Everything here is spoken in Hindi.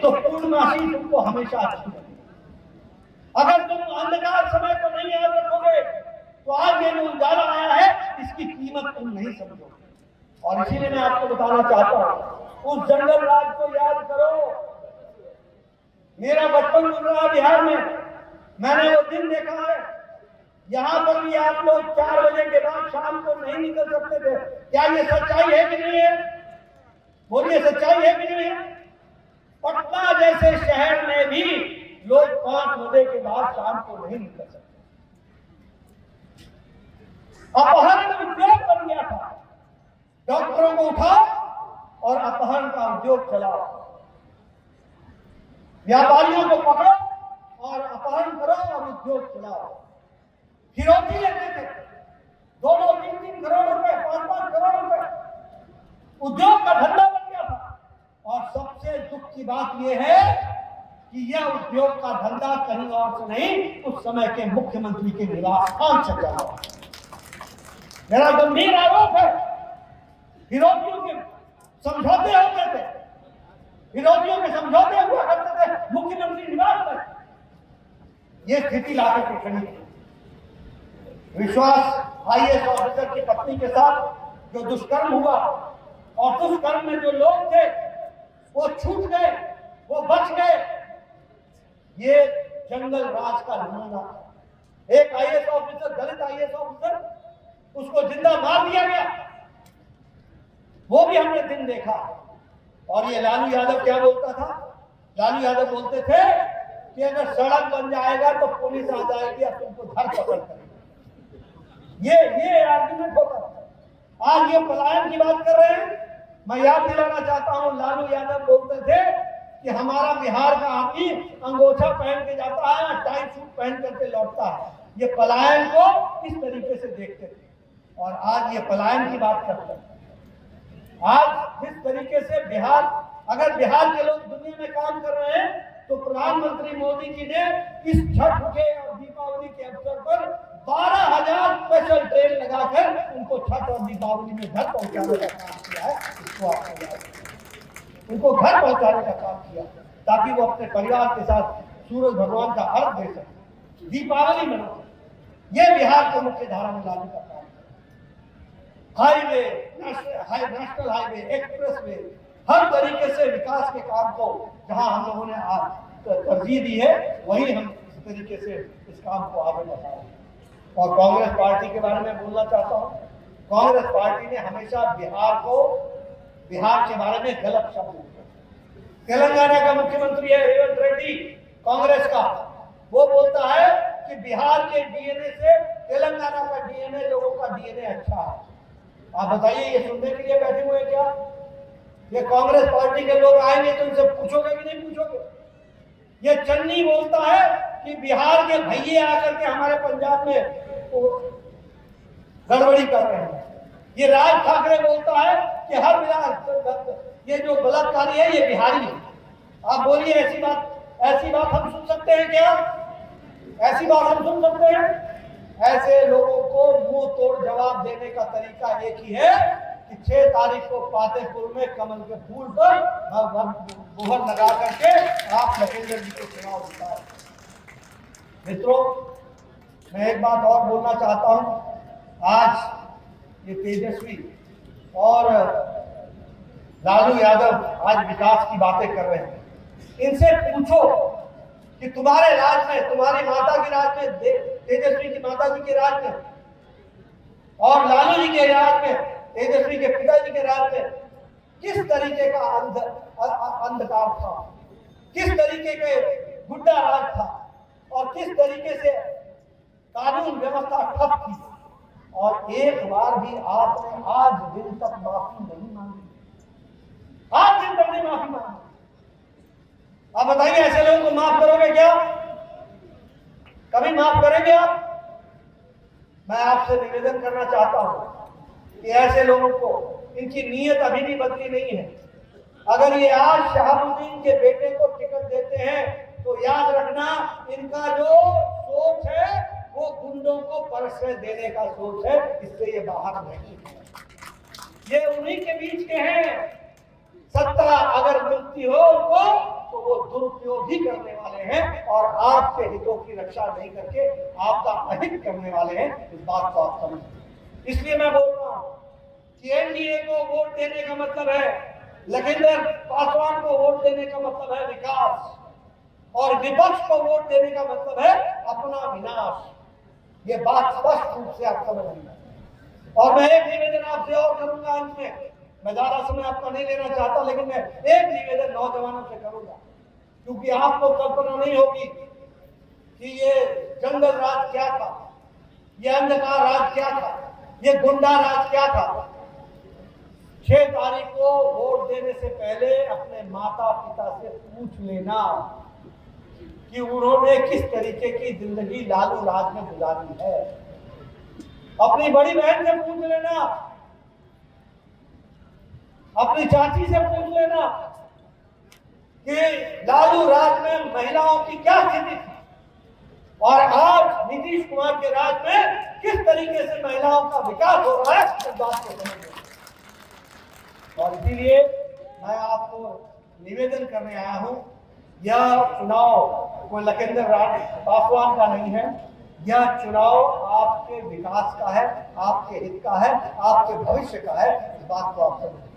तो पूर्णमासी तुमको हमेशा अच्छी लगेगी। अगर तुम अंधकार समय को नहीं याद रखोगे तो आज ये जो उजाला आया है इसकी कीमत तुम नहीं समझोगे। और इसीलिए मैं आपको बताना चाहता हूं, उस जंगल राज को याद करो। मेरा बचपन गुजरा रहा बिहार में, मैंने वो दिन देखा है। यहां पर भी आप लोग 4 बजे के बाद शाम को नहीं निकल सकते थे। क्या ये सच्चाई है कि नहीं है? बोलिए, सच्चाई है कि नहीं है? पटना जैसे शहर में भी लोग 5 बजे के बाद शाम को नहीं निकल सकते। अपहरण उद्योग बन गया था। डॉक्टरों को उठाओ और अपहरण का उद्योग चलाओ, व्यापारियों को पकड़ो और अपहरण करो और उद्योग चलाओ। फिरौती लेते थे 2-3 करोड़ रुपए, 5-5 करोड़ रुपए। उद्योग का धंधा बन गया था। और सबसे दुख की बात यह है कि यह उद्योग का धंधा कहीं और से नहीं, उस समय के मुख्यमंत्री के निवास स्थान से चला। मेरा गंभीर आरोप है, विरोधियों के समझौते होते थे, विरोधियों के समझौते हुआ करते थे मुख्यमंत्री निवास पर। यह स्थिति लाकर के खड़ी है। विश्वास आईएएस ऑफिसर की पत्नी के साथ जो दुष्कर्म हुआ, और दुष्कर्म में जो लोग थे वो छूट गए, वो बच गए, ये जंगल राज का नमूना। एक आईएएस ऑफिसर, दलित आईएएस ऑफिसर, उसको जिंदा मार दिया गया, वो भी हमने दिन देखा। और ये लालू यादव क्या बोलता था? लालू यादव बोलते थे कि अगर सड़क बन जाएगा तो पुलिस आ जाएगी और तुमको धर पकड़ करेगी। ये आर्गुमेंट होता था। आज ये पलायन की बात कर रहे हैं। मैं याद दिलाना चाहता हूं, लालू यादव बोलते थे कि हमारा बिहार का आदमी अंगोछा पहन के जाता है, टाई सूट पहन करके लौटता है। ये पलायन को इस तरीके से देखते थे और आज ये पलायन की बात करते हैं। आज जिस तरीके से बिहार, अगर बिहार के लोग दुनिया में काम कर रहे हैं तो प्रधानमंत्री मोदी जी ने इस छठ के और दीपावली के अवसर पर 12,000 स्पेशल ट्रेन लगाकर उनको छठ और दीपावली में घर पहुंचाने का काम किया है। इसको आपको याद है, उनको घर पहुंचाने का काम किया ताकि वो अपने परिवार के साथ सूरज भगवान का अर्घ दे सके, दीपावली मना सके। ये बिहार के मुख्य धारा में लाने का काम है। Highway, national highway, expressway, हर तरीके से विकास के काम को जहां हम लोगों ने आज तरजीह दी है, वहीं हम इस तरीके से इस काम को आगे बढ़ा रहे हैं। और कांग्रेस पार्टी के बारे में बोलना चाहता हूं। कांग्रेस पार्टी ने हमेशा बिहार के बारे में गलत शब्द बोले। तेलंगाना का मुख्यमंत्री है रेवंत रेड्डी, कांग्रेस का, वो बोलता है कि बिहार के डीएनए से तेलंगाना का डीएनए, लोगों का डीएनए अच्छा है। आप बताइए, ये सुनने के लिए बैठे हुए क्या? ये कांग्रेस पार्टी के लोग आएंगे तो उनसे पूछोगे कि नहीं पूछोगे? ये चन्नी बोलता है कि बिहार के भैये आकर के हमारे पंजाब में गड़बड़ी कर रहे हैं। ये राज ठाकरे बोलता है कि हर ये जो बलात्कारी है ये बिहारी है। आप बोलिए, ऐसी बात हम सुन सकते हैं क्या? ऐसी बात हम सुन सकते हैं? ऐसे लोगों को मुंह तोड़ जवाब देने का तरीका एक ही है कि 6 तारीख को पातेपुर में कमल के फूल पर मुहर लगा करके आप लखेंद्र जी को चुनाव जिताए। मित्रों, मैं एक बात और बोलना चाहता हूं। आज ये तेजस्वी और लालू यादव आज विकास की बातें कर रहे हैं। इनसे पूछो कि तुम्हारे राज में, तुम्हारी माता के राज में, तेजस्वी की माता जी के राज में और लालू जी के राज में, तेजस्वी के पिताजी के राज में किस तरीके का अंधकार था, किस तरीके के गुंडा राज था और किस तरीके से कानून व्यवस्था ठप थी। और एक बार भी आपने आज दिन तक माफी नहीं मांगी, आज दिन तक नहीं माफी मांगी। आप बताइए, ऐसे लोगों को माफ करोगे क्या? कभी माफ करेंगे आप? मैं आपसे निवेदन करना चाहता हूं कि ऐसे लोगों को, इनकी नीयत अभी भी बदली नहीं है। अगर ये आज शहाबुद्दीन के बेटे को टिकट देते हैं तो याद रखना, इनका जो सोच है वो गुंडों को परसे देने का सोच है, इससे ये बाहर नहीं है। ये उन्हीं के बीच के हैं। सत्ता अगर मिलती हो उनको तो वो दुरुपयोग ही करने वाले हैं और आपके हितों की रक्षा नहीं करके आपका अहित करने वाले हैं। इस बात को आप समझें। इसलिए मैं बोल रहा हूं कि एनडीए को वोट देने का मतलब है, लखिंदर पासवान को वोट देने का मतलब है विकास, और विपक्ष को वोट देने का मतलब है अपना विनाश। ये बात स्पष्ट रूप से आप समझ लेंगे। और मैं एक निवेदन आपसे और करूंगा अंत में, मैं ज्यादा समय आपका नहीं लेना चाहता, लेकिन मैं एक निवेदन नौजवानों से करूंगा, क्योंकि आपको कल्पना नहीं होगी कि ये जंगल राज क्या था, ये अंधकार राज क्या था, ये गुंडा राज क्या था। 6 तारीख को वोट देने से पहले अपने माता पिता से पूछ लेना कि उन्होंने किस तरीके की जिंदगी लालू राज में गुजारी है। अपनी बड़ी बहन से पूछ लेना, अपनी चाची से पूछ लेना कि लालू राज में महिलाओं की क्या स्थिति थी और आज नीतीश कुमार के राज में किस तरीके से महिलाओं का विकास हो रहा है, इस बात को समझिए। और इसीलिए मैं आपको निवेदन करने आया हूं, यह चुनाव कोई लखिंदर पासवान का नहीं है, यह चुनाव आपके विकास का है, आपके हित का है, आपके भविष्य का है। इस बात को आप समझिए।